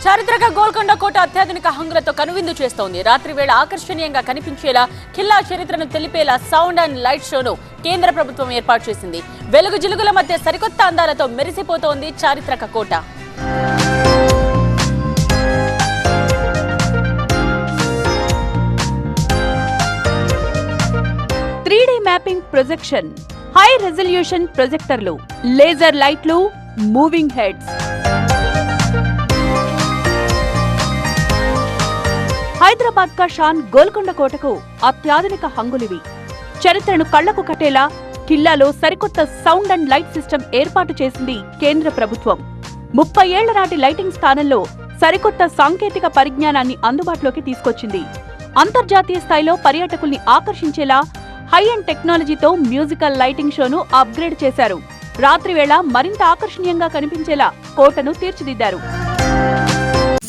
చారిత్రక గోల్కొండ కోట అత్యాధునిక హంగులతో కనువిందు చేస్తోంది. రాత్రి వేళ ఆకర్షణీయంగా కనిపించేలా ఖిల్లా చరిత్రను తెలిపేలా సౌండ్ అండ్ లైట్ షోను కేంద్ర ప్రభుత్వం ఏర్పాటు చేసింది. వెలుగు జిలుగుల మధ్య సరికొత్త అందాలతో మెరిసిపోతోంది చారిత్రక కోట. మ్యాపింగ్ ప్రొజెక్షన్, హై రెజల్యూషన్ ప్రొజెక్టర్లు, లేజర్ లైట్లు, మూవింగ్ హెడ్స్. హైదరాబాద్ కా షాన్ గోల్కొండ కోటకు అత్యాధునిక హంగులివి. చరిత్రను కళ్లకు కట్టేలా ఖిల్లాలో సరికొత్త సౌండ్ అండ్ లైట్ సిస్టమ్ ఏర్పాటు చేసింది కేంద్ర ప్రభుత్వం. 30 ఏళ్ల నాటి లైటింగ్ స్థానంలో సరికొత్త సాంకేతిక పరిజ్ఞానాన్ని అందుబాటులోకి తీసుకొచ్చింది. అంతర్జాతీయ స్థాయిలో పర్యాటకుల్ని ఆకర్షించేలా హై అండ్ టెక్నాలజీతో మ్యూజికల్ లైటింగ్ షోను అప్గ్రేడ్ చేశారు. రాత్రి వేళ మరింత ఆకర్షణీయంగా కనిపించేలా కోటను తీర్చిదిద్దారు.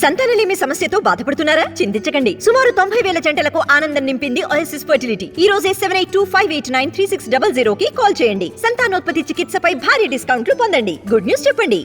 సంతానలేమి సమస్యతో బాధపడుతున్నారా? చింతించకండి. సుమారు 90,000 జంటలకు ఆనందం నింపింది ఓఎస్ఎస్ ఫర్టిలిటీ. ఈ రోజే 7825893600 కి కాల్ చేయండి. సంతానోత్పత్తి చికిత్సపై భారీ డిస్కౌంట్లు పొందండి. గుడ్ న్యూస్ చెప్పండి.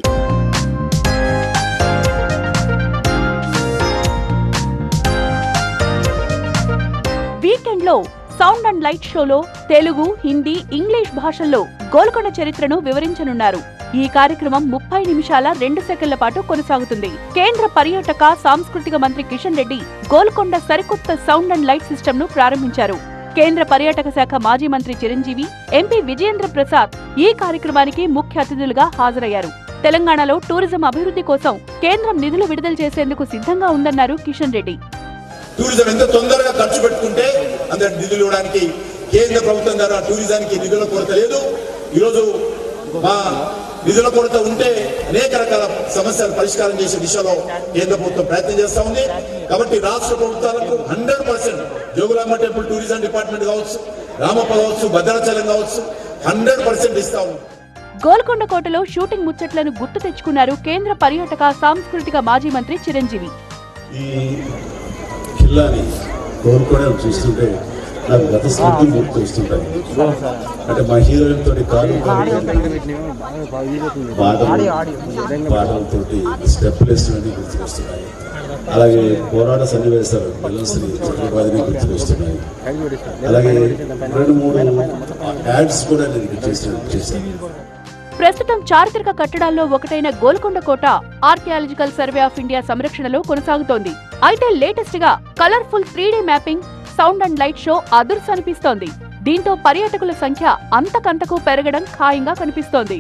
వీకెండ్ లో సౌండ్ అండ్ లైట్ షోలో తెలుగు, హిందీ, ఇంగ్లీష్ భాషల్లో గోల్కొండ చరిత్రను వివరించనున్నారు. ఈ కార్యక్రమం 30 నిమిషాల 2 సెకన్ల పాటు కొనసాగుతుంది. కేంద్ర పర్యాటక సాంస్కృతిక మంత్రి కిషన్ రెడ్డి గోల్కొండ సరికొత్త సౌండ్ అండ్ లైట్ సిస్టమ్ ను ప్రారంభించారు. కేంద్ర పర్యాటక శాఖ మాజీ మంత్రి చిరంజీవి, ఎంపీ విజయేంద్ర ప్రసాద్ ఈ కార్యక్రమానికి ముఖ్య అతిథులుగా హాజరయ్యారు. తెలంగాణలో టూరిజం అభివృద్ధి కోసం కేంద్రం నిధులు విడుదల చేసేందుకు సిద్ధంగా ఉందన్నారు కిషన్ రెడ్డి. టూరిజం ఎంత తొందరగా ఖర్చు పెట్టుకుంటే అంత నిధులు ఇవ్వడానికి కేంద్ర ప్రభుత్వం ద్వారా టూరిజానికి నిధుల కొరత లేదు. ఈరోజు మా నిధుల కొరత ఉంటే అనేక రకాల సమస్యలు పరిష్కారం చేసే దిశలో కేంద్ర ప్రభుత్వం ప్రయత్నం చేస్తా ఉంది. కాబట్టి రాష్ట్ర ప్రభుత్వాలకు 100% జోగులాంబ టెంపుల్ టూరిజం డిపార్ట్మెంట్ కావచ్చు, రామప్ప కావచ్చు, భద్రాచలం కావచ్చు 100% ఇస్తా ఉంది. గోల్కొండ కోటలో షూటింగ్ ముచ్చట్లను గుర్తు తెచ్చుకున్నారు కేంద్ర పర్యాటక సాంస్కృతిక మాజీ మంత్రి చిరంజీవి. చూస్తుంటే నాకు గత స్మృతులు గుర్తు వస్తుంటాయి. అంటే మా హీరోయిన్ తోటి పాటలతోటి స్టెప్పులు వేస్తున్నది గుర్తుకొస్తున్నాయి. అలాగే పోరాట సన్నివేశాలు బెల్లంశ్రీ ఛత్రపతిని గుర్తుకొస్తున్నాయి. అలాగే 2-3 యాడ్స్ కూడా నేను చేశాను. ప్రస్తుతం చారిత్రక కట్టడాల్లో ఒకటైన గోల్కొండ కోట ఆర్కియాలజికల్ సర్వే ఆఫ్ ఇండియా సంరక్షణలో కొనసాగుతోంది. అయితే లేటెస్ట్ గా colourful 3D mapping, sound and light show అదుర్స్ అనిపిస్తోంది. దీంతో పర్యాటకుల సంఖ్య అంతకంతకు పెరగడం ఖాయంగా కనిపిస్తోంది.